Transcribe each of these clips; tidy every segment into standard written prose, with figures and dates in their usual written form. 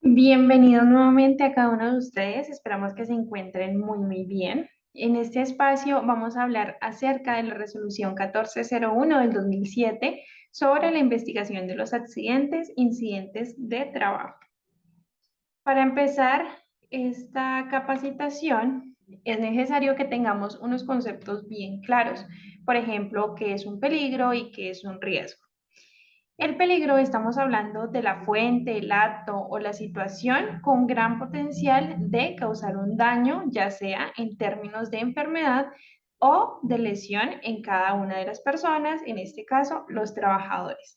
Bienvenidos nuevamente a cada uno de ustedes. Esperamos que se encuentren muy bien. En este espacio vamos a hablar acerca de la resolución 1401 del 2007 sobre la investigación de los accidentes, incidentes de trabajo. Para empezar esta capacitación es necesario que tengamos unos conceptos bien claros. Por ejemplo, qué es un peligro y qué es un riesgo. El peligro, estamos hablando de la fuente, el acto o la situación con gran potencial de causar un daño, ya sea en términos de enfermedad o de lesión en cada una de las personas, en este caso los trabajadores.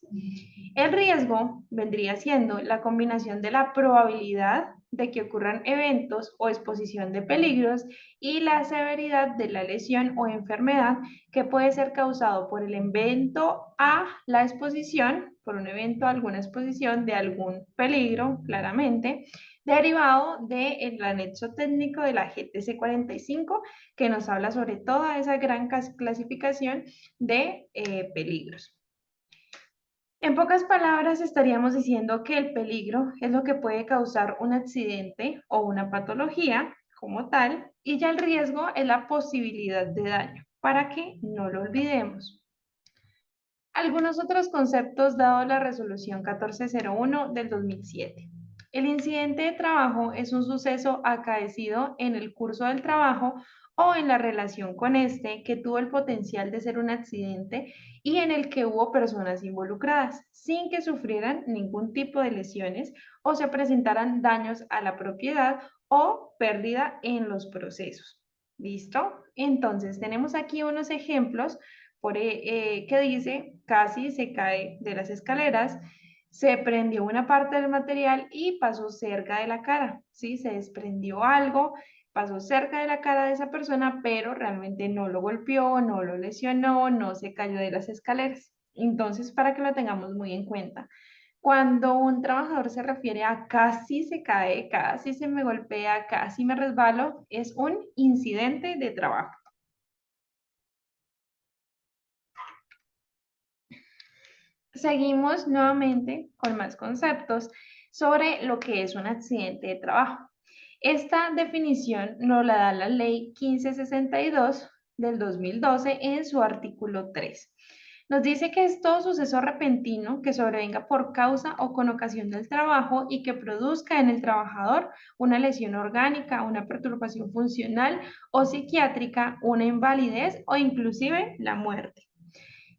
El riesgo vendría siendo la combinación de la probabilidad de que ocurran eventos o exposición de peligros y la severidad de la lesión o enfermedad que puede ser causado por el evento a la exposición, por un evento a alguna exposición de algún peligro, claramente, derivado del anexo técnico de la GTC 45, que nos habla sobre toda esa gran clasificación de peligros. En pocas palabras, estaríamos diciendo que el peligro es lo que puede causar un accidente o una patología como tal, y ya el riesgo es la posibilidad de daño, para que no lo olvidemos. Algunos otros conceptos dado la resolución 1401 del 2007. El incidente de trabajo es un suceso acaecido en el curso del trabajo o en la relación con este que tuvo el potencial de ser un accidente y en el que hubo personas involucradas sin que sufrieran ningún tipo de lesiones o se presentaran daños a la propiedad o pérdida en los procesos. ¿Listo? Entonces, tenemos aquí unos ejemplos que dice, casi se cae de las escaleras, se prendió una parte del material y pasó cerca de la cara, ¿sí? Se desprendió algo, pasó cerca de la cara de esa persona, pero realmente no lo golpeó, no lo lesionó, no se cayó de las escaleras. Entonces, para que lo tengamos muy en cuenta. Cuando un trabajador se refiere a casi se cae, casi se me golpea, casi me resbalo, es un incidente de trabajo. Seguimos nuevamente con más conceptos sobre lo que es un accidente de trabajo. Esta definición nos la da la Ley 1562 del 2012 en su artículo 3. Nos dice que es todo suceso repentino que sobrevenga por causa o con ocasión del trabajo y que produzca en el trabajador una lesión orgánica, una perturbación funcional o psiquiátrica, una invalidez o inclusive la muerte,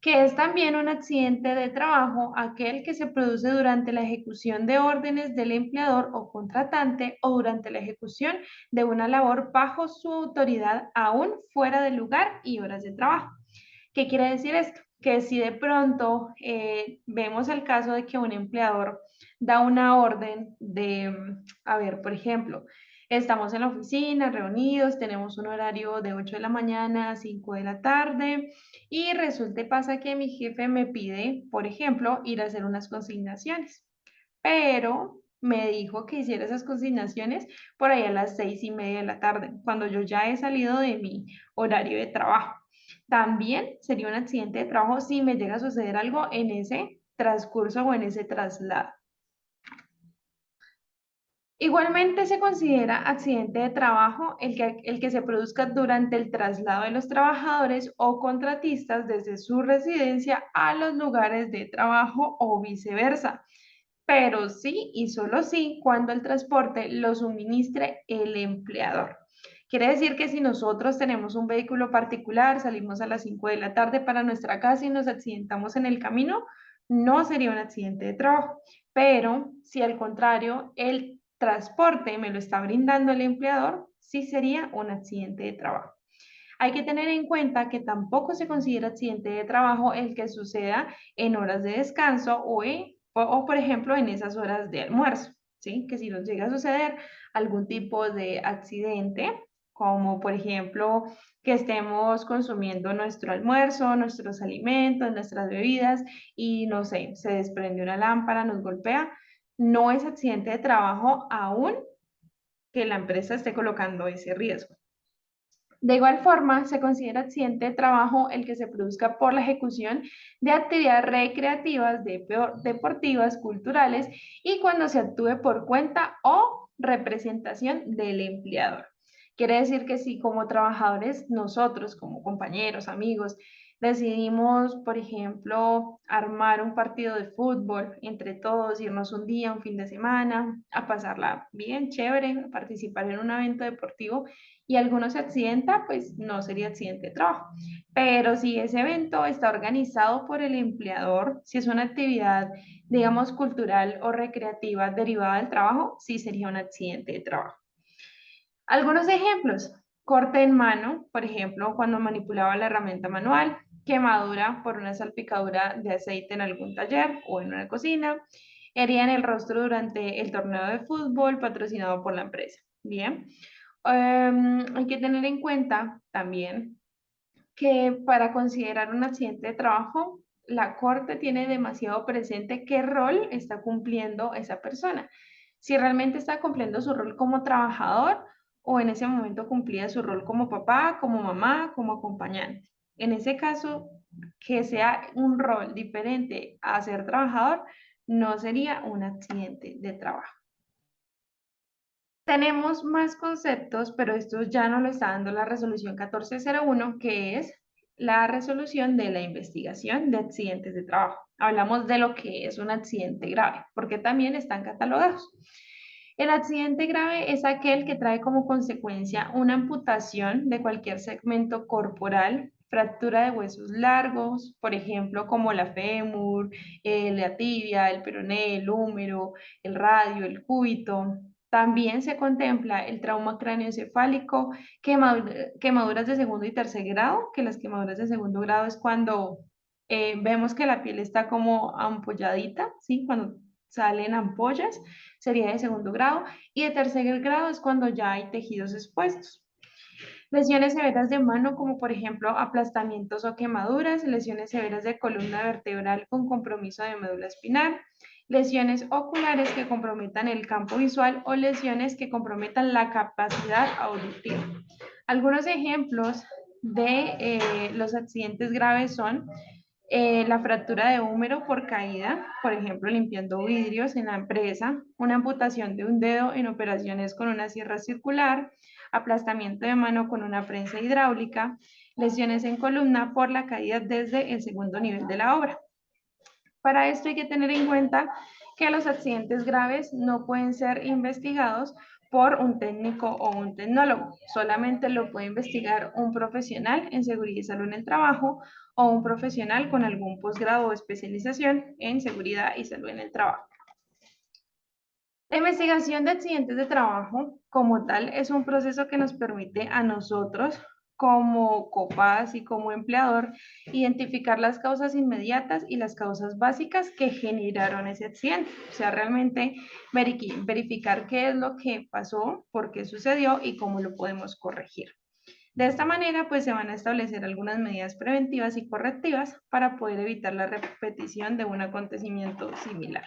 que es también un accidente de trabajo aquel que se produce durante la ejecución de órdenes del empleador o contratante o durante la ejecución de una labor bajo su autoridad aún fuera del lugar y horas de trabajo. ¿Qué quiere decir esto? Que si de pronto vemos el caso de que un empleador da una orden de, a ver, por ejemplo, estamos en la oficina, reunidos, tenemos un horario de 8 de la mañana a 5 de la tarde y resulta y pasa que mi jefe me pide, por ejemplo, ir a hacer unas consignaciones, pero me dijo que hiciera esas consignaciones por ahí a las 6:30 de la tarde, cuando yo ya he salido de mi horario de trabajo. También sería un accidente de trabajo si me llega a suceder algo en ese transcurso o en ese traslado. Igualmente se considera accidente de trabajo el que se produzca durante el traslado de los trabajadores o contratistas desde su residencia a los lugares de trabajo o viceversa, pero sí y solo sí cuando el transporte lo suministre el empleador. Quiere decir que si nosotros tenemos un vehículo particular, salimos a las 5 de la tarde para nuestra casa y nos accidentamos en el camino, no sería un accidente de trabajo. Pero si al contrario el transporte me lo está brindando el empleador, sí sería un accidente de trabajo. Hay que tener en cuenta que tampoco se considera accidente de trabajo el que suceda en horas de descanso o, por ejemplo, en esas horas de almuerzo, ¿sí? Que si nos llega a suceder algún tipo de accidente, como por ejemplo que estemos consumiendo nuestro almuerzo, nuestros alimentos, nuestras bebidas y no sé, se desprende una lámpara, nos golpea, no es accidente de trabajo aún que la empresa esté colocando ese riesgo. De igual forma, se considera accidente de trabajo el que se produzca por la ejecución de actividades recreativas, deportivas, culturales y cuando se actúe por cuenta o representación del empleador. Quiere decir que si como trabajadores, nosotros como compañeros, amigos, decidimos, por ejemplo, armar un partido de fútbol entre todos, irnos un día, un fin de semana, a pasarla bien, chévere, a participar en un evento deportivo, y alguno se accidenta, pues no sería accidente de trabajo. Pero si ese evento está organizado por el empleador, si es una actividad, digamos, cultural o recreativa derivada del trabajo, sí sería un accidente de trabajo. Algunos ejemplos: corte en mano, por ejemplo, cuando manipulaba la herramienta manual; quemadura por una salpicadura de aceite en algún taller o en una cocina; herida en el rostro durante el torneo de fútbol patrocinado por la empresa. Bien. Hay que tener en cuenta también que para considerar un accidente de trabajo, la Corte tiene demasiado presente qué rol está cumpliendo esa persona. Si realmente está cumpliendo su rol como trabajador o en ese momento cumplía su rol como papá, como mamá, como acompañante. En ese caso, que sea un rol diferente a ser trabajador, no sería un accidente de trabajo. Tenemos más conceptos, pero esto ya no lo está dando la resolución 1401, que es la resolución de la investigación de accidentes de trabajo. Hablamos de lo que es un accidente grave, porque también están catalogados. El accidente grave es aquel que trae como consecuencia una amputación de cualquier segmento corporal, fractura de huesos largos, por ejemplo, como la fémur, la tibia, el peroné, el húmero, el radio, el cúbito. También se contempla el trauma cráneoencefálico, quemaduras de segundo y tercer grado, que las quemaduras de segundo grado es cuando vemos que la piel está como ampolladita, ¿sí? Cuando salen ampollas, sería de segundo grado, y de tercer grado es cuando ya hay tejidos expuestos. Lesiones severas de mano, como por ejemplo aplastamientos o quemaduras; lesiones severas de columna vertebral con compromiso de médula espinal; lesiones oculares que comprometan el campo visual o lesiones que comprometan la capacidad auditiva. Algunos ejemplos de los accidentes graves son la fractura de húmero por caída, por ejemplo, limpiando vidrios en la empresa; una amputación de un dedo en operaciones con una sierra circular; aplastamiento de mano con una prensa hidráulica; lesiones en columna por la caída desde el segundo nivel de la obra. Para esto hay que tener en cuenta que los accidentes graves no pueden ser investigados por un técnico o un tecnólogo. Solamente lo puede investigar un profesional en seguridad y salud en el trabajo o un profesional con algún posgrado o especialización en seguridad y salud en el trabajo. La investigación de accidentes de trabajo como tal es un proceso que nos permite a nosotros como COPAS y como empleador identificar las causas inmediatas y las causas básicas que generaron ese accidente. O sea, realmente verificar qué es lo que pasó, por qué sucedió y cómo lo podemos corregir. De esta manera, pues se van a establecer algunas medidas preventivas y correctivas para poder evitar la repetición de un acontecimiento similar.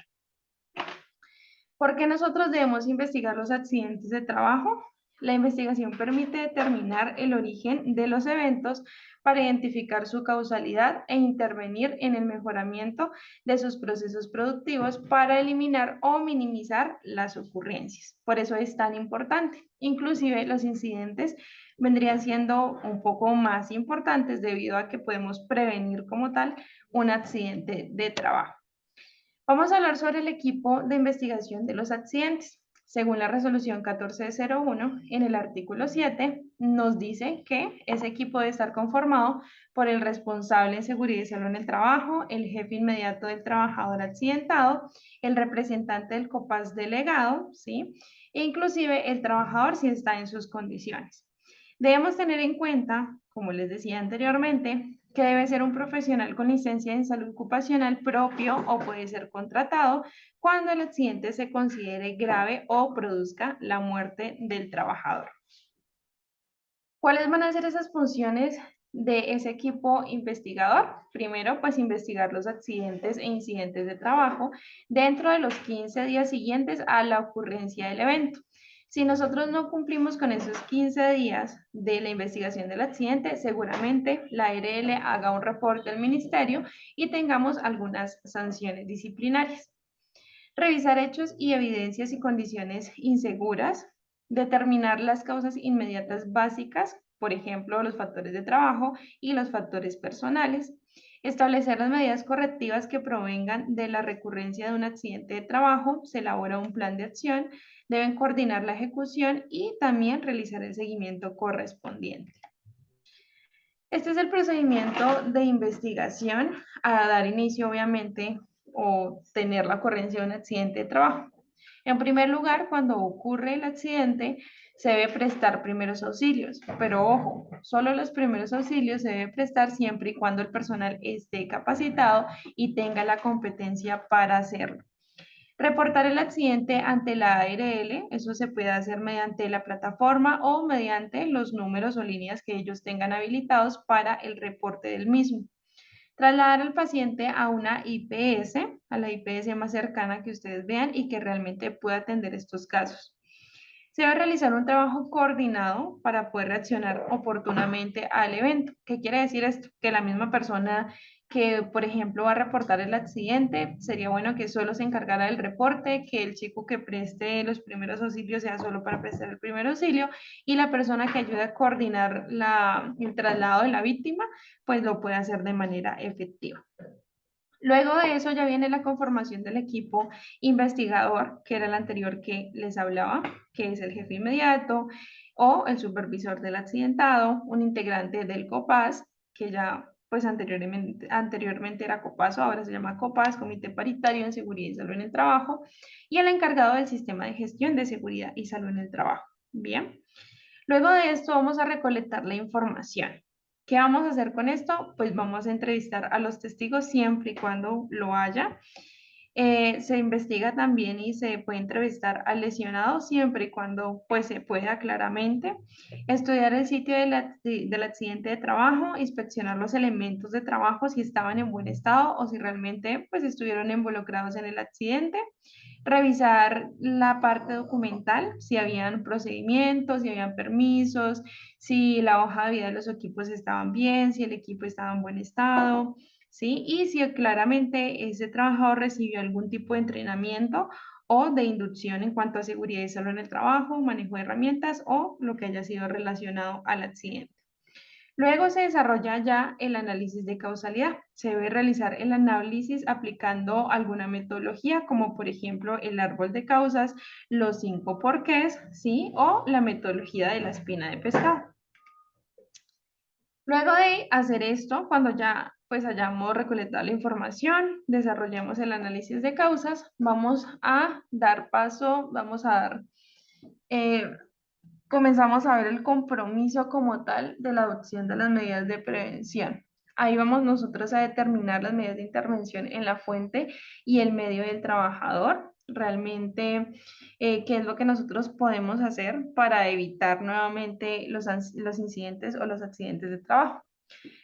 ¿Por qué nosotros debemos investigar los accidentes de trabajo? La investigación permite determinar el origen de los eventos para identificar su causalidad e intervenir en el mejoramiento de sus procesos productivos para eliminar o minimizar las ocurrencias. Por eso es tan importante. Inclusive los incidentes vendrían siendo un poco más importantes debido a que podemos prevenir como tal un accidente de trabajo. Vamos a hablar sobre el equipo de investigación de los accidentes. Según la resolución 1401, en el artículo 7, nos dice que ese equipo debe estar conformado por el responsable en seguridad y salud en el trabajo, el jefe inmediato del trabajador accidentado, el representante del COPAS delegado, ¿sí? E inclusive el trabajador si está en sus condiciones. Debemos tener en cuenta, como les decía anteriormente, que debe ser un profesional con licencia en salud ocupacional propio o puede ser contratado cuando el accidente se considere grave o produzca la muerte del trabajador. ¿Cuáles van a ser esas funciones de ese equipo investigador? Primero, pues investigar los accidentes e incidentes de trabajo dentro de los 15 días siguientes a la ocurrencia del evento. Si nosotros no cumplimos con esos 15 días de la investigación del accidente, seguramente la ARL haga un reporte al ministerio y tengamos algunas sanciones disciplinarias. Revisar hechos y evidencias y condiciones inseguras, determinar las causas inmediatas básicas, por ejemplo, los factores de trabajo y los factores personales, establecer las medidas correctivas que provengan de la recurrencia de un accidente de trabajo, se elabora un plan de acción, deben coordinar la ejecución y también realizar el seguimiento correspondiente. Este es el procedimiento de investigación a dar inicio, obviamente, o tener la ocurrencia de un accidente de trabajo. En primer lugar, cuando ocurre el accidente, se debe prestar primeros auxilios, pero ojo, solo los primeros auxilios se debe prestar siempre y cuando el personal esté capacitado y tenga la competencia para hacerlo. Reportar el accidente ante la ARL, eso se puede hacer mediante la plataforma o mediante los números o líneas que ellos tengan habilitados para el reporte del mismo. Trasladar al paciente a una IPS, a la IPS más cercana que ustedes vean y que realmente pueda atender estos casos. Se debe realizar un trabajo coordinado para poder reaccionar oportunamente al evento. ¿Qué quiere decir esto? Que la misma persona que, por ejemplo, va a reportar el accidente, sería bueno que solo se encargara del reporte, que el chico que preste los primeros auxilios sea solo para prestar el primer auxilio y la persona que ayude a coordinar el traslado de la víctima, pues lo puede hacer de manera efectiva. Luego de eso ya viene la conformación del equipo investigador, que era el anterior que les hablaba, que es el jefe inmediato o el supervisor del accidentado, un integrante del COPAS, que ya pues anteriormente era COPASO, ahora se llama COPAS, Comité Paritario en Seguridad y Salud en el Trabajo, y el encargado del sistema de gestión de seguridad y salud en el trabajo. Bien, luego de esto vamos a recolectar la información. ¿Qué vamos a hacer con esto? Pues vamos a entrevistar a los testigos siempre y cuando lo haya. Se investiga también y se puede entrevistar al lesionado siempre y cuando pues, se pueda claramente. Estudiar el sitio del accidente de trabajo, inspeccionar los elementos de trabajo si estaban en buen estado o si realmente pues, estuvieron involucrados en el accidente. Revisar la parte documental, si habían procedimientos, si habían permisos, si la hoja de vida de los equipos estaban bien, si el equipo estaba en buen estado, ¿sí? Y si claramente ese trabajador recibió algún tipo de entrenamiento o de inducción en cuanto a seguridad y salud en el trabajo, manejo de herramientas o lo que haya sido relacionado al accidente. Luego se desarrolla ya el análisis de causalidad. Se debe realizar el análisis aplicando alguna metodología, como por ejemplo el árbol de causas, los 5 porqués, ¿sí? O la metodología de la espina de pescado. Luego de hacer esto, cuando ya pues hayamos recolectado la información, desarrollamos el análisis de causas, vamos a dar paso, eh, comenzamos a ver el compromiso como tal de la adopción de las medidas de prevención. Ahí vamos nosotros a determinar las medidas de intervención en la fuente y el medio del trabajador. Realmente, qué es lo que nosotros podemos hacer para evitar nuevamente los incidentes o los accidentes de trabajo.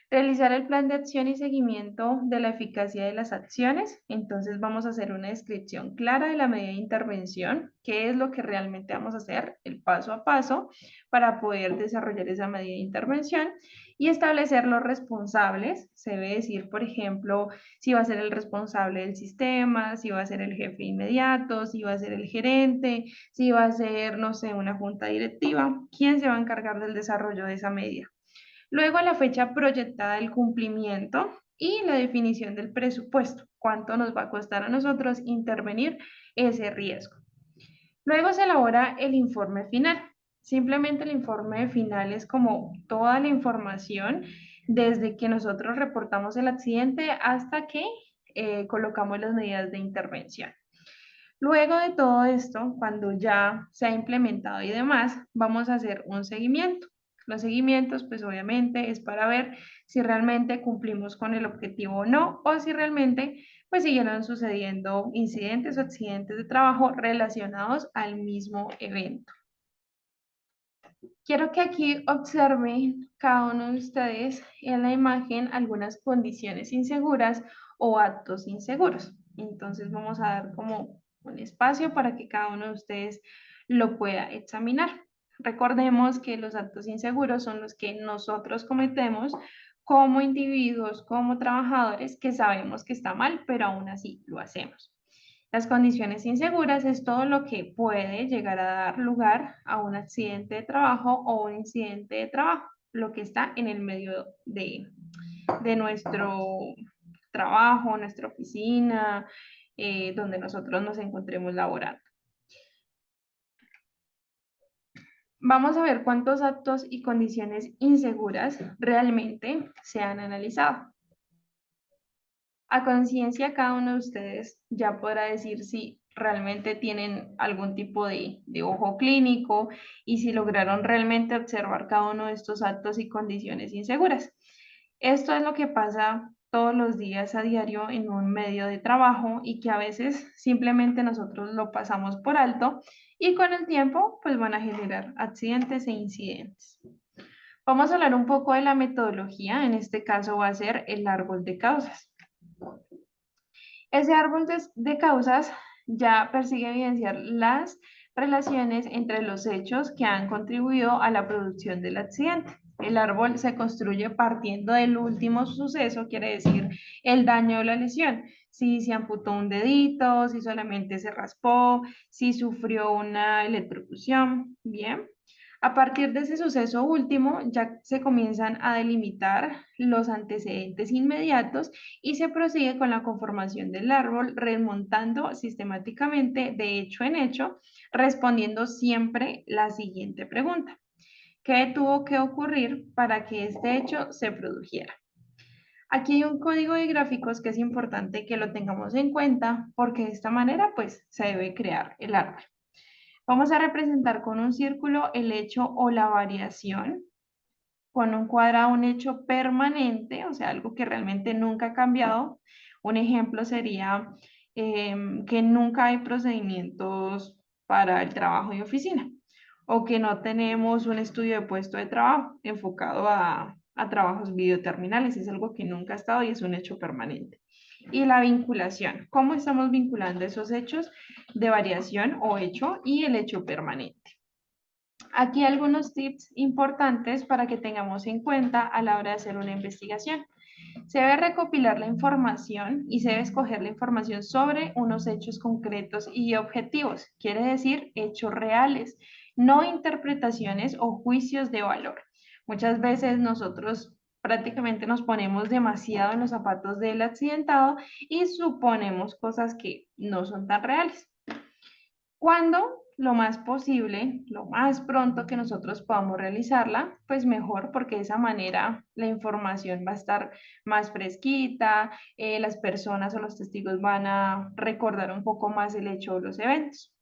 Realizar el plan de acción y seguimiento de la eficacia de las acciones. Entonces vamos a hacer una descripción clara de la medida de intervención, qué es lo que realmente vamos a hacer, el paso a paso, para poder desarrollar esa medida de intervención y establecer los responsables. Se debe decir, por ejemplo, si va a ser el responsable del sistema, si va a ser el jefe inmediato, si va a ser el gerente, si va a ser, no sé, una junta directiva, quién se va a encargar del desarrollo de esa medida. Luego la fecha proyectada del cumplimiento y la definición del presupuesto, cuánto nos va a costar a nosotros intervenir ese riesgo. Luego se elabora el informe final. Simplemente el informe final es como toda la información desde que nosotros reportamos el accidente hasta que colocamos las medidas de intervención. Luego de todo esto, cuando ya se ha implementado y demás, vamos a hacer un seguimiento. Los seguimientos, pues obviamente es para ver si realmente cumplimos con el objetivo o no, o si realmente pues siguieron sucediendo incidentes o accidentes de trabajo relacionados al mismo evento. Quiero que aquí observen cada uno de ustedes en la imagen algunas condiciones inseguras o actos inseguros. Entonces vamos a dar como un espacio para que cada uno de ustedes lo pueda examinar. Recordemos que los actos inseguros son los que nosotros cometemos como individuos, como trabajadores, que sabemos que está mal, pero aún así lo hacemos. Las condiciones inseguras es todo lo que puede llegar a dar lugar a un accidente de trabajo o un incidente de trabajo, lo que está en el medio de nuestro trabajo, nuestra oficina, donde nosotros nos encontremos laborando. Vamos a ver cuántos actos y condiciones inseguras realmente se han analizado. A conciencia, cada uno de ustedes ya podrá decir si realmente tienen algún tipo de ojo clínico y si lograron realmente observar cada uno de estos actos y condiciones inseguras. Esto es lo que pasa todos los días a diario en un medio de trabajo y que a veces simplemente nosotros lo pasamos por alto y con el tiempo pues van a generar accidentes e incidentes. Vamos a hablar un poco de la metodología, en este caso va a ser el árbol de causas. Ese árbol de causas ya persigue evidenciar las relaciones entre los hechos que han contribuido a la producción del accidente. El árbol se construye partiendo del último suceso, quiere decir el daño o la lesión. Si se amputó un dedito, si solamente se raspó, si sufrió una electrocución, bien. A partir de ese suceso último, ya se comienzan a delimitar los antecedentes inmediatos y se prosigue con la conformación del árbol, remontando sistemáticamente de hecho en hecho, respondiendo siempre la siguiente pregunta: ¿qué tuvo que ocurrir para que este hecho se produjera? Aquí hay un código de gráficos que es importante que lo tengamos en cuenta porque de esta manera pues se debe crear el árbol. Vamos a representar con un círculo el hecho o la variación, con un cuadrado un hecho permanente, o sea, algo que realmente nunca ha cambiado. Un ejemplo sería que nunca hay procedimientos para el trabajo y oficina, o que no tenemos un estudio de puesto de trabajo enfocado a trabajos videoterminales, es algo que nunca ha estado y es un hecho permanente. Y la vinculación, ¿cómo estamos vinculando esos hechos de variación o hecho y el hecho permanente? Aquí algunos tips importantes para que tengamos en cuenta a la hora de hacer una investigación. Se debe recopilar la información y se debe escoger la información sobre unos hechos concretos y objetivos, quiere decir hechos reales, no interpretaciones o juicios de valor. Muchas veces nosotros prácticamente nos ponemos demasiado en los zapatos del accidentado y suponemos cosas que no son tan reales. Cuando lo más posible, lo más pronto que nosotros podamos realizarla, pues mejor, porque de esa manera la información va a estar más fresquita, las personas o los testigos van a recordar un poco más el hecho o los eventos.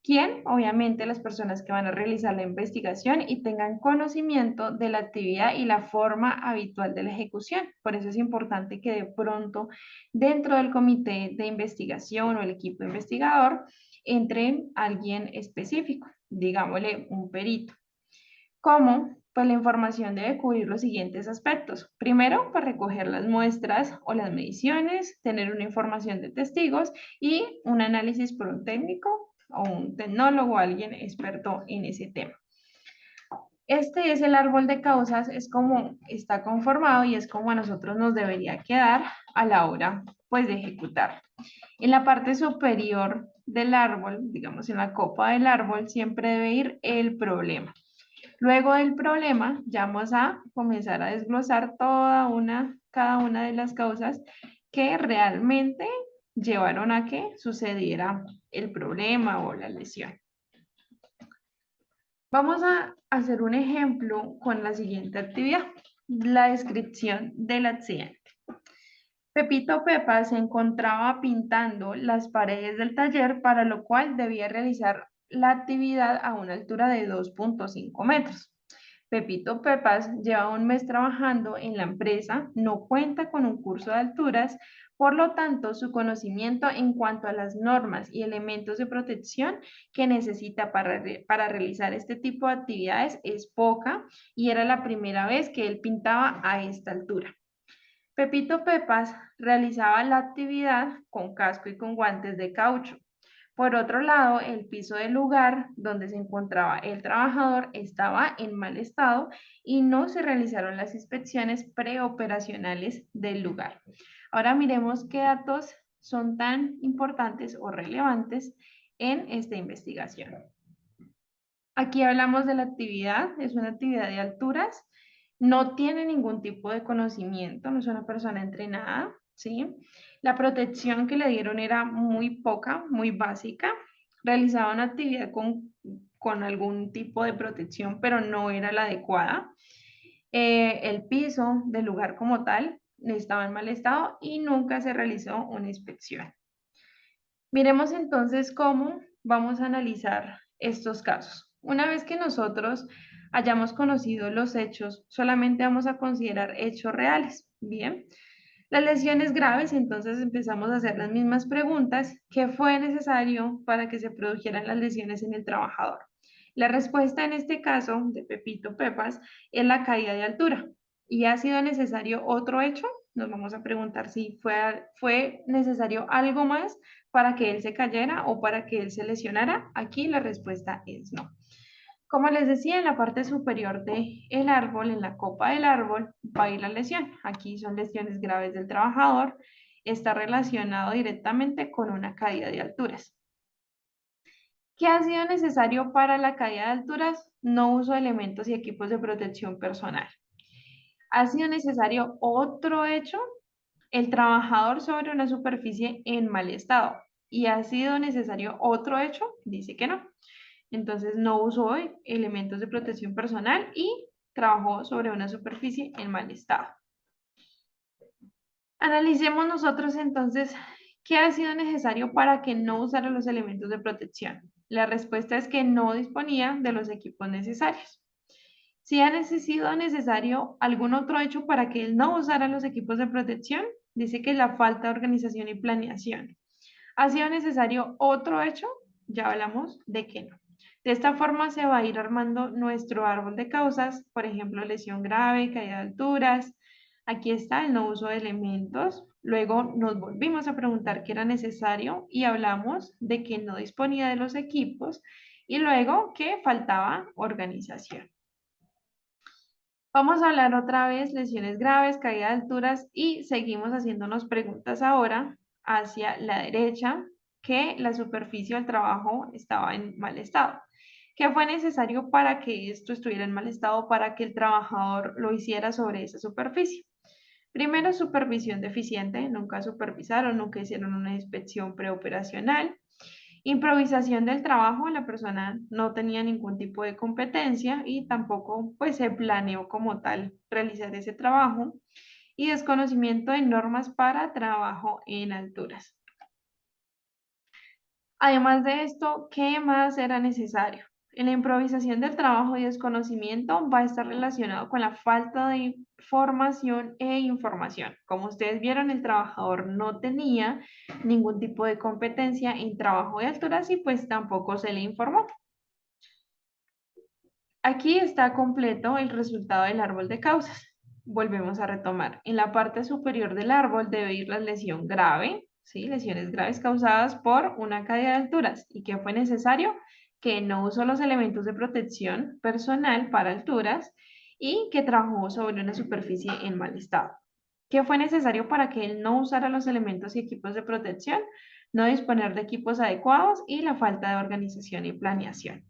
¿Quién? Obviamente las personas que van a realizar la investigación y tengan conocimiento de la actividad y la forma habitual de la ejecución. Por eso es importante que de pronto dentro del comité de investigación o el equipo investigador entre alguien específico, digámosle un perito. ¿Cómo? Pues la información debe cubrir los siguientes aspectos. Primero, pues recoger las muestras o las mediciones, tener una información de testigos y un análisis por un técnico o un tecnólogo, alguien experto en ese tema. Este es el árbol de causas, es como está conformado y es como a nosotros nos debería quedar a la hora pues de ejecutar. En la parte superior del árbol, digamos en la copa del árbol, siempre debe ir el problema. Luego del problema, ya vamos a comenzar a desglosar cada una de las causas que realmente llevaron a que sucediera el problema o la lesión. Vamos a hacer un ejemplo con la siguiente actividad, la descripción del accidente. Pepito Pepa se encontraba pintando las paredes del taller, para lo cual debía realizar la actividad a una altura de 2.5 metros. Pepito Pepas lleva un mes trabajando en la empresa, no cuenta con un curso de alturas, por lo tanto, su conocimiento en cuanto a las normas y elementos de protección que necesita para realizar este tipo de actividades es poca y era la primera vez que él pintaba a esta altura. Pepito Pepas realizaba la actividad con casco y con guantes de caucho. Por otro lado, el piso del lugar donde se encontraba el trabajador estaba en mal estado y no se realizaron las inspecciones preoperacionales del lugar. Ahora miremos qué datos son tan importantes o relevantes en esta investigación. Aquí hablamos de la actividad, es una actividad de alturas, no tiene ningún tipo de conocimiento, no es una persona entrenada, ¿sí? La protección que le dieron era muy poca, muy básica, realizaba una actividad con algún tipo de protección, pero no era la adecuada. El piso del lugar como tal estaba en mal estado y nunca se realizó una inspección. Miremos entonces cómo vamos a analizar estos casos. Una vez que nosotros hayamos conocido los hechos, solamente vamos a considerar hechos reales. Bien, las lesiones graves, entonces empezamos a hacer las mismas preguntas. ¿Qué fue necesario para que se produjeran las lesiones en el trabajador? La respuesta en este caso de Pepito Pepas es la caída de altura. ¿Y ha sido necesario otro hecho? Nos vamos a preguntar si fue necesario algo más para que él se cayera o para que él se lesionara. Aquí la respuesta es no. Como les decía, en la parte superior del árbol, en la copa del árbol, va a ir la lesión. Aquí son lesiones graves del trabajador. Está relacionado directamente con una caída de alturas. ¿Qué ha sido necesario para la caída de alturas? No uso de elementos y equipos de protección personal. ¿Ha sido necesario otro hecho? El trabajador sobre una superficie en mal estado. ¿Y ha sido necesario otro hecho? Dice que no. Entonces no usó elementos de protección personal y trabajó sobre una superficie en mal estado. Analicemos nosotros entonces qué ha sido necesario para que no usara los elementos de protección. La respuesta es que no disponía de los equipos necesarios. Si ha sido necesario algún otro hecho para que él no usara los equipos de protección, dice que la falta de organización y planeación. ¿Ha sido necesario otro hecho? Ya hablamos de que no. De esta forma se va a ir armando nuestro árbol de causas, por ejemplo, lesión grave, caída de alturas. Aquí está el no uso de elementos. Luego nos volvimos a preguntar qué era necesario y hablamos de que no disponía de los equipos y luego que faltaba organización. Vamos a hablar otra vez lesiones graves, caída de alturas y seguimos haciéndonos preguntas ahora hacia la derecha que la superficie del trabajo estaba en mal estado. ¿Qué fue necesario para que esto estuviera en mal estado para que el trabajador lo hiciera sobre esa superficie? Primero, supervisión deficiente, nunca supervisaron, nunca hicieron una inspección preoperacional. Improvisación del trabajo, la persona no tenía ningún tipo de competencia y tampoco pues se planeó como tal realizar ese trabajo. Y desconocimiento de normas para trabajo en alturas. Además de esto, ¿qué más era necesario? En la improvisación del trabajo y desconocimiento va a estar relacionado con la falta de formación e información. Como ustedes vieron, el trabajador no tenía ningún tipo de competencia en trabajo de alturas y pues tampoco se le informó. Aquí está completo el resultado del árbol de causas. Volvemos a retomar. En la parte superior del árbol debe ir la lesión grave, ¿sí? Lesiones graves causadas por una caída de alturas. ¿Y qué fue necesario? Que no usó los elementos de protección personal para alturas y que trabajó sobre una superficie en mal estado. ¿Qué fue necesario para que él no usara los elementos y equipos de protección? No disponer de equipos adecuados y la falta de organización y planeación.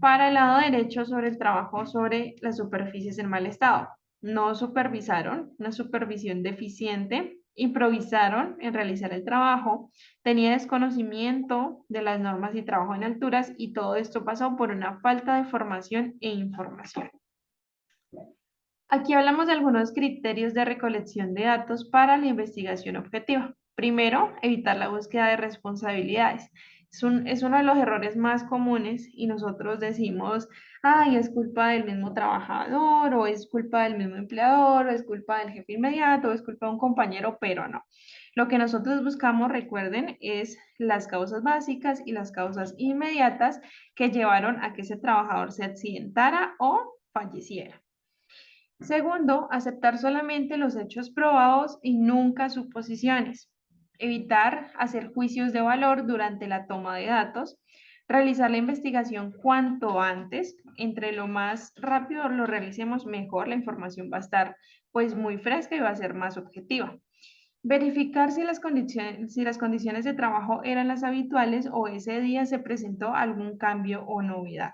Para el lado derecho, sobre el trabajo sobre las superficies en mal estado. No supervisaron, una supervisión deficiente, improvisaron en realizar el trabajo, tenía desconocimiento de las normas y trabajo en alturas y todo esto pasó por una falta de formación e información. Aquí hablamos de algunos criterios de recolección de datos para la investigación objetiva. Primero, evitar la búsqueda de responsabilidades. Es uno de los errores más comunes y nosotros decimos, ay, es culpa del mismo trabajador, o es culpa del mismo empleador, o es culpa del jefe inmediato, o es culpa de un compañero, pero no. Lo que nosotros buscamos, recuerden, es las causas básicas y las causas inmediatas que llevaron a que ese trabajador se accidentara o falleciera. Segundo, aceptar solamente los hechos probados y nunca suposiciones. evitar hacer juicios de valor durante la toma de datos, realizar la investigación cuanto antes, entre lo más rápido lo realicemos mejor, la información va a estar pues muy fresca y va a ser más objetiva. Verificar si las condiciones de trabajo eran las habituales o ese día se presentó algún cambio o novedad.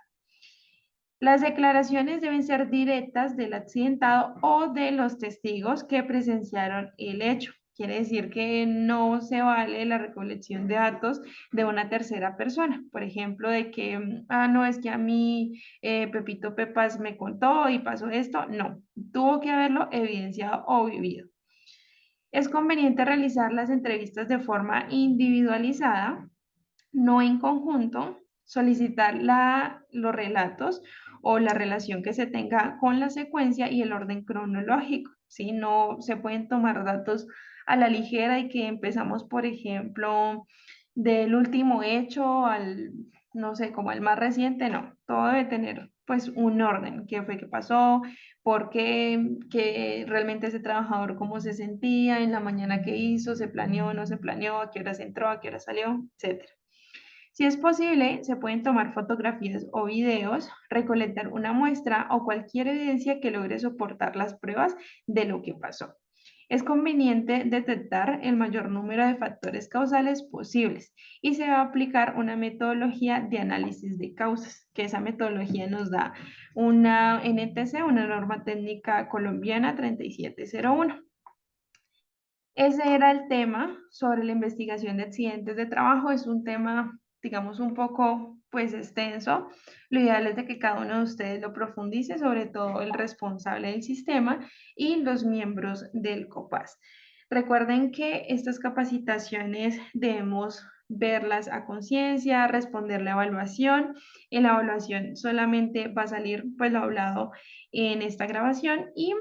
Las declaraciones deben ser directas del accidentado o de los testigos que presenciaron el hecho. Quiere decir que no se vale la recolección de datos de una tercera persona. Por ejemplo, de que, no, es que a mí Pepito Pepas me contó y pasó esto. No, tuvo que haberlo evidenciado o vivido. Es conveniente realizar las entrevistas de forma individualizada, no en conjunto, solicitar los relatos o la relación que se tenga con la secuencia y el orden cronológico, ¿sí? No se pueden tomar datos a la ligera y que empezamos, por ejemplo, del último hecho al, no sé, como al más reciente, no, todo debe tener pues un orden, qué fue que pasó, por qué, que realmente ese trabajador cómo se sentía, en la mañana qué hizo, se planeó, no se planeó, a qué hora entró, a qué hora salió, etcétera. Si es posible, se pueden tomar fotografías o videos, recolectar una muestra o cualquier evidencia que logre soportar las pruebas de lo que pasó. Es conveniente detectar el mayor número de factores causales posibles y se va a aplicar una metodología de análisis de causas, que esa metodología nos da una NTC, una norma técnica colombiana 3701. Ese era el tema sobre la investigación de accidentes de trabajo. Es un tema, digamos, un poco, pues, extenso. Lo ideal es de que cada uno de ustedes lo profundice, sobre todo el responsable del sistema y los miembros del COPAS. Recuerden que estas capacitaciones debemos verlas a conciencia, responder la evaluación. En la evaluación solamente va a salir, pues, lo hablado en esta grabación y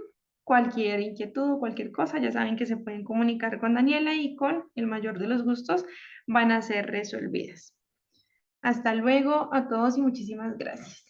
cualquier inquietud o cualquier cosa, ya saben que se pueden comunicar con Daniela y con el mayor de los gustos van a ser resolvidas. Hasta luego a todos y muchísimas gracias.